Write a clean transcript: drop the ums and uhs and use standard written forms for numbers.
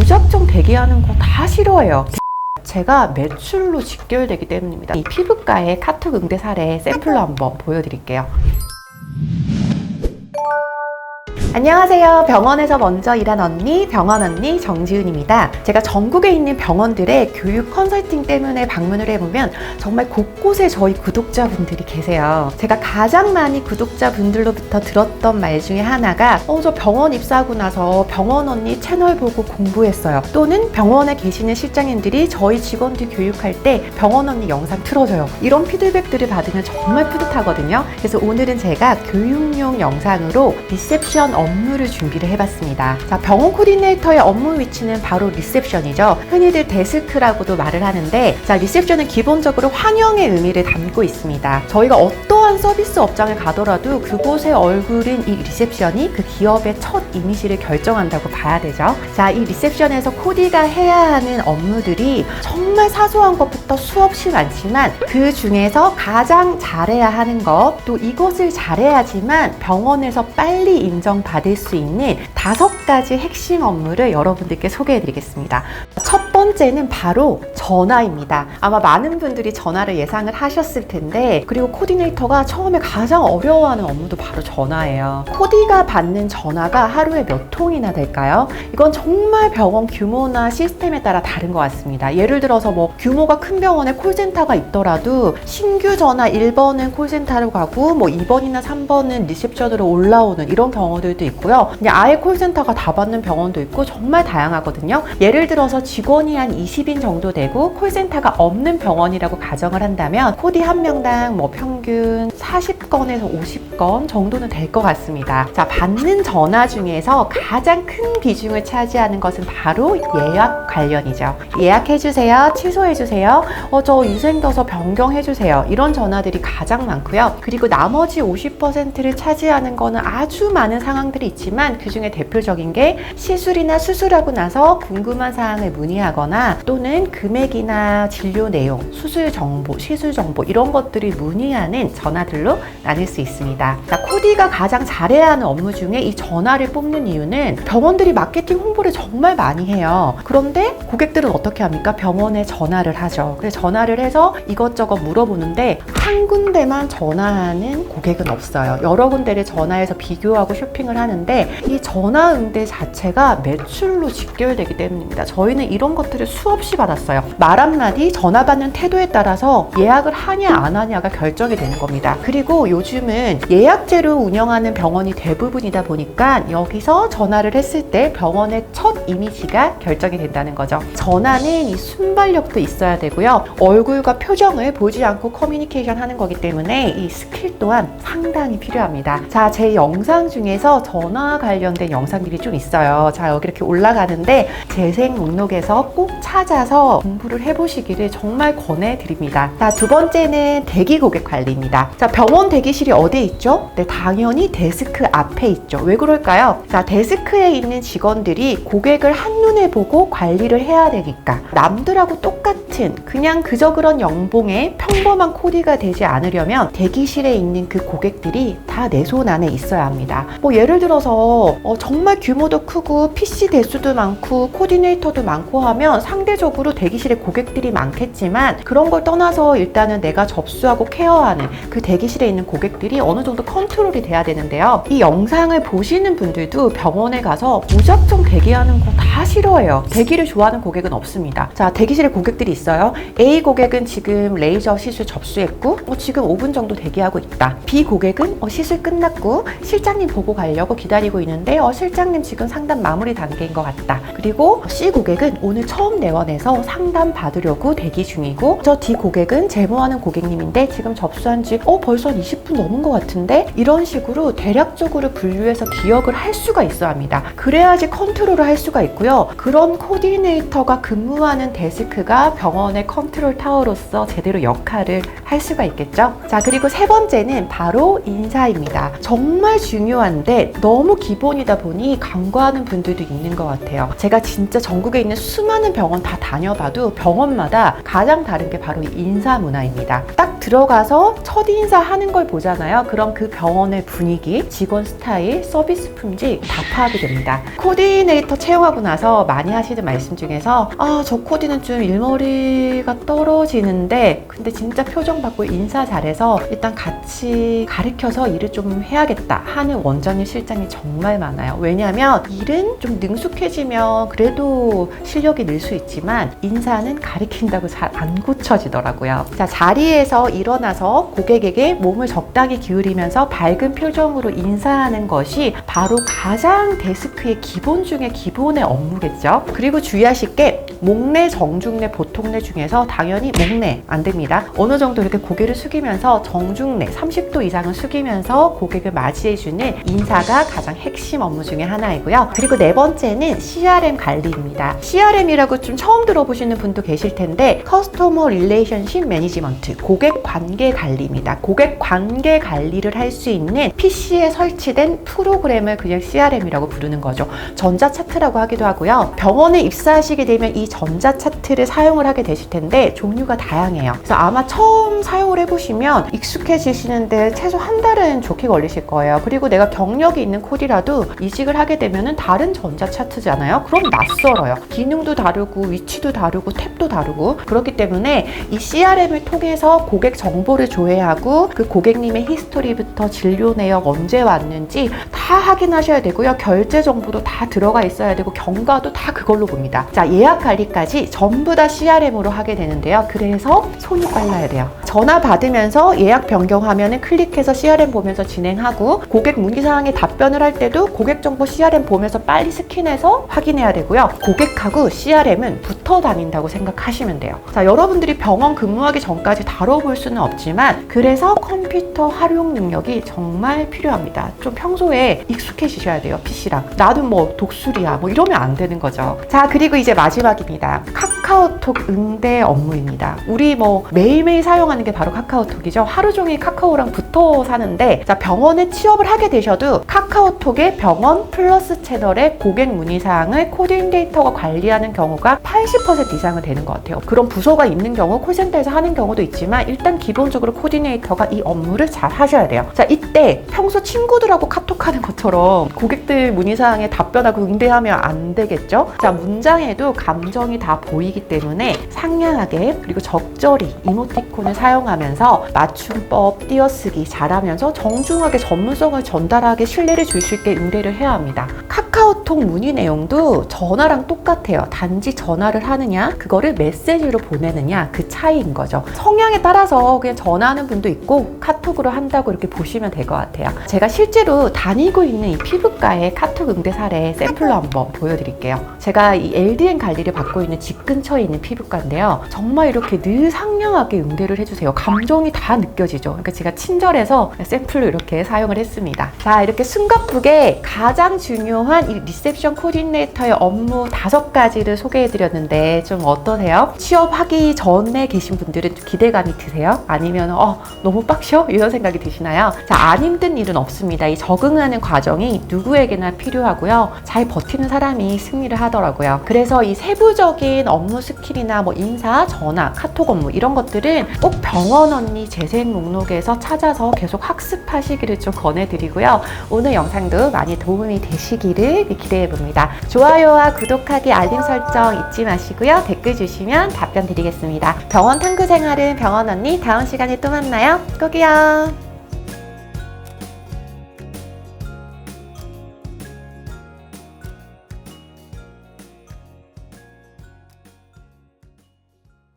무작정 대기하는 거 다 싫어해요. 제가 매출로 직결되기 때문입니다. 이 피부과의 카톡 응대 사례 샘플로 한번 보여드릴게요. 안녕하세요. 병원에서 먼저 일한 언니, 병원 언니 정지은입니다. 제가 전국에 있는 병원들의 교육 컨설팅 때문에 방문을 해보면 정말 곳곳에 저희 구독자분들이 계세요. 제가 가장 많이 구독자분들로부터 들었던 말 중에 하나가 저 병원 입사하고 나서 병원 언니 채널 보고 공부했어요. 또는 병원에 계시는 실장님들이 저희 직원들 교육할 때 병원 언니 영상 틀어줘요. 이런 피드백들을 받으면 정말 뿌듯하거든요. 그래서 오늘은 제가 교육용 영상으로 리셉션 업무를 준비를 해봤습니다. 자, 병원 코디네이터의 업무 위치는 바로 리셉션이죠. 흔히들 데스크라고도 말을 하는데, 자, 리셉션은 기본적으로 환영의 의미를 담고 있습니다. 저희가 어떠한 서비스 업장에 가더라도 그곳의 얼굴인 이 리셉션이 그 기업의 첫 이미지를 결정한다고 봐야 되죠. 자, 이 리셉션에서 코디가 해야 하는 업무들이 정말 사소한 것부터 수없이 많지만 그 중에서 가장 잘해야 하는 것, 또 이것을 잘해야지만 병원에서 빨리 인정받을 수 있는 5가지 핵심 업무를 여러분들께 소개해 드리겠습니다. 첫 번째는 바로 전화입니다. 아마 많은 분들이 전화를 예상을 하셨을 텐데, 그리고 코디네이터가 처음에 가장 어려워하는 업무도 바로 전화예요. 코디가 받는 전화가 하루에 몇 통이나 될까요? 이건 정말 병원 규모나 시스템에 따라 다른 것 같습니다. 예를 들어서 규모가 큰 병원에 콜센터가 있더라도 신규 전화 1번은 콜센터로 가고 2번이나 3번은 리셉션으로 올라오는 이런 경우들도 있고요. 그냥 아예 콜센터가 다 받는 병원도 있고 정말 다양하거든요. 예를 들어서 직원이 한 20인 정도 되고 콜센터가 없는 병원이라고 가정을 한다면 코디 한 명당 평균 40건에서 50건 정도는 될 것 같습니다. 자, 받는 전화 중에서 가장 큰 비중을 차지하는 것은 바로 예약 관련이죠. 예약해주세요, 취소해주세요, 저 유생더서 변경해주세요, 이런 전화들이 가장 많고요. 그리고 나머지 50%를 차지하는 거는 아주 많은 상황들이 있지만 그 중에 대표적인 게 시술이나 수술하고 나서 궁금한 사항을 문의하거나 또는 금액이나 진료 내용, 수술 정보, 시술 정보 이런 것들을 문의하는 전화들로 나눌 수 있습니다. 자, 코디가 가장 잘해야 하는 업무 중에 이 전화를 뽑는 이유는 병원들이 마케팅 홍보를 정말 많이 해요. 그런데 고객들은 어떻게 합니까? 병원에 전화를 하죠. 그래서 전화를 해서 이것저것 물어보는데 한 군데만 전화하는 고객은 없어요. 여러 군데를 전화해서 비교하고 쇼핑을 하는데 이 전화 응대 자체가 매출로 직결되기 때문입니다. 저희는 이런 것들을 수없이 받았어요. 말 한마디 전화 받는 태도에 따라서 예약을 하냐 안 하냐가 결정이 되는 겁니다. 그리고 요즘은 예약제로 운영하는 병원이 대부분이다 보니까 여기서 전화를 했을 때 병원의 첫 이미지가 결정이 된다는 거죠. 전화는 이 순발력도 있어야 되고요. 얼굴과 표정을 보지 않고 커뮤니케이션 하는 거기 때문에 이 스킬 또한 상당히 필요합니다. 자, 제 영상 중에서 전화 관련된 영상들이 좀 있어요. 자, 여기 이렇게 올라가는데 재생 목록에서 꼭 찾아서 공부를 해보시기를 정말 권해드립니다. 자, 두 번째는 대기 고객 관리입니다. 자, 병원 대기실이 어디에 있죠? 네, 당연히 데스크 앞에 있죠. 왜 그럴까요? 자, 데스크에 있는 직원들이 고객을 한눈에 보고 관리를 해야 되니까 남들하고 똑같은 그냥 그저 그런 연봉에 평범한 코디가 되지 않으려면 대기실에 있는 그 고객들이 다 내 손 안에 있어야 합니다. 예를 들어서 정말 규모도 크고 PC 대수도 많고 코디네이터도 많고 하면 상대적으로 대기실에 고객들이 많겠지만 그런 걸 떠나서 일단은 내가 접수하고 케어하는 그 대기실에 있는 고객들이 어느 정도 컨트롤이 돼야 되는데요. 이 영상을 보시는 분들도 병원에 가서 무작정 대기하는 거 다 싫어해요. 대기를 좋아하는 고객은 없습니다. 자, 대기실에 고객들이 있어요. A 고객은 지금 레이저 시술 접수했고 지금 5분 정도 대기하고 있다. B 고객은 시술 끝났고 실장님 보고 가려고 기다리고 있는데 실장님 지금 상담 마무리 단계인 것 같다. 그리고 C 고객은 오늘 처음 내원해서 상담 받으려고 대기 중이고 저 D 고객은 제모하는 고객님인데 지금 접수한 지 벌써 20분 넘은 것 같은데, 이런 식으로 대략적으로 분류해서 기억을 할 수가 있어야 합니다. 그래야지 컨트롤을 할 수가 있고요. 그런 코디네이터가 근무하는 데스크가 병원의 컨트롤 타워로서 제대로 역할을 할 수가 있겠죠. 자, 그리고 세 번째는 바로 인사입니다. 정말 중요한데 너무 기본이다 보니 간과하는 분들도 있는 것 같아요. 제가 진짜 전국에 있는 수많은 병원 다 다녀봐도 병원마다 가장 다른 게 바로 인사 문화입니다. 딱 들어가서 첫인사 하는 걸 보잖아요. 그럼 그 병원의 분위기, 직원 스타일, 서비스 품질 다 파악이 됩니다. 코디네이터 채용하고 나서 많이 하시는 말씀 중에서 저 코디는 좀 일머리가 떨어지는데 근데 진짜 표정 받고 인사 잘해서 일단 같이 가르쳐서 일을 좀 해야겠다 하는 원장님 실장이 정말 많아요. 왜냐하면 일은 좀 능숙해지면 그래도 실력이 늘 수 있지만 인사는 가르친다고 잘 안 고쳐지더라고요. 자, 자리에서 일어나서 고객에게 몸을 적당히 기울이면서 밝은 표정으로 인사하는 것이 바로 가장 데스크의 기본 중에 기본의 업무겠죠. 그리고 주의하실 게 목내, 정중내, 보통내 중에서 당연히 목내 안 됩니다. 어느 정도 이렇게 고개를 숙이면서 정중내 30도 이상은 숙이면서 고객을 맞이해주는 인사가 가장 핵심 업무 중에 하나이고요. 그리고 네 번째는 CRM 관리입니다. CRM이라고 좀 처음 들어보시는 분도 계실 텐데 커스터머 릴레이션십 매니지먼트, 고객 관계 관리입니다. 고객 관계 관리를 할 수 있는 PC에 설치된 프로그램을 그냥 CRM이라고 부르는 거죠. 전자차트라고 하기도 하고요. 병원에 입사하시게 되면 이 전자차트를 사용을 하게 되실 텐데 종류가 다양해요. 그래서 아마 처음 사용을 해보시면 익숙해지시는데 최소 한 달은 좋게 걸리실 거예요. 그리고 내가 경력이 있는 코디라도 이직을 하게 되면 다른 전자차트잖아요. 그럼 낯설어요. 기능도 다르고 위치도 다르고 탭도 다르고 그렇기 때문에 이 CRM을 통해서 고객 정보를 조회하고 그 고객님의 히스토리부터 진료 내역 언제 왔는지 다 확인하셔야 되고요. 결제 정보도 다 들어가 있어야 되고 경과도 다 그걸로 봅니다. 자, 예약 관리까지 전부 다 CRM으로 하게 되는데요. 그래서 손이 빨라야 돼요. 전화 받으면서 예약 변경 화면을 클릭해서 CRM 보면서 진행하고 고객 문의사항에 답변을 할 때도 고객 정보 CRM 보면서 빨리 스캔해서 확인해야 되고요. 고객하고 CRM은 붙어 다닌다고 생각하시면 돼요. 자, 여러분들이 병원 근무하기 전까지 다뤄볼 수는 없지만 그래서 컴퓨터 활용 능력이 정말 필요합니다. 좀 평소에 익숙해지셔야 돼요. PC랑. 나는 뭐 독수리야 뭐 이러면 안 되는 거죠. 자, 그리고 이제 마지막입니다. 카카오톡 응대 업무입니다. 우리 뭐 매일매일 사용하는 게 바로 카카오톡이죠. 하루 종일 카카오랑 붙어 사는데 자, 병원에 취업을 하게 되셔도 카카오톡의 병원 플러스 채널의 고객 문의사항을 코디네이터가 관리하는 경우가 80% 이상은 되는 것 같아요. 그런 부서가 있는 경우 콜센터에서 하는 경우도 있지만 일단 기본적으로 코디네이터가 이 업무를 잘 하셔야 돼요. 자, 이때 평소 친구들하고 카톡하는 것처럼 고객들 문의사항에 답변하고 응대하면 안 되겠죠? 자, 문장에도 감정이 다 보이기 때문에 상냥하게 그리고 적절히 이모티콘을 사용하면서 맞춤법, 띄어쓰기 잘하면서 정중하게 전문성을 전달하게 신뢰를 줄 수 있게 응대를 해야 합니다. 카카오톡 문의 내용도 전화랑 똑같아요. 단지 전화를 하느냐, 그거를 메시지로 보내느냐 그 차이인 거죠. 성향에 따라서 그냥 전화하는 분도 있고 카톡으로 한다고 이렇게 보시면 될 것 같아요. 제가 실제로 다니고 있는 이 피부과의 카톡 응대 사례 샘플로 한번 보여드릴게요. 제가 이 LDN 관리를 받고 있는 집 근처에 있는 피부과인데요. 정말 이렇게 늘 상냥하게 응대를 해주세요. 감정이 다 느껴지죠. 그러니까 제가 친절해서 샘플로 이렇게 사용을 했습니다. 자, 이렇게 숨가쁘게 가장 중요한 이 리셉션 코디네이터의 업무 5가지를 소개해드렸는데 좀 어떠세요? 취업하기 전에 계신 분들은 기대감이 드세요? 아니면 너무 빡셔? 이런 생각이 드시나요? 자, 안 힘든 일은 없습니다. 이 적응하는 과정이 누구에게나 필요하고요. 잘 버티는 사람이 승리를 하더라고요. 그래서 이 세부적인 업무 스킬이나 뭐 인사, 전화, 카톡 업무 이런 것들은 꼭 병원 언니 재생 목록에서 찾아서 계속 학습하시기를 좀 권해드리고요. 오늘 영상도 많이 도움이 되시기를 기대해 봅니다. 좋아요와 구독하기, 알림 설정 잊지 마시고요. 댓글 주시면 답변 드리겠습니다. 병원 탐구 생활은 병원 언니 다음 시간에 또 만나요. 꼭이요.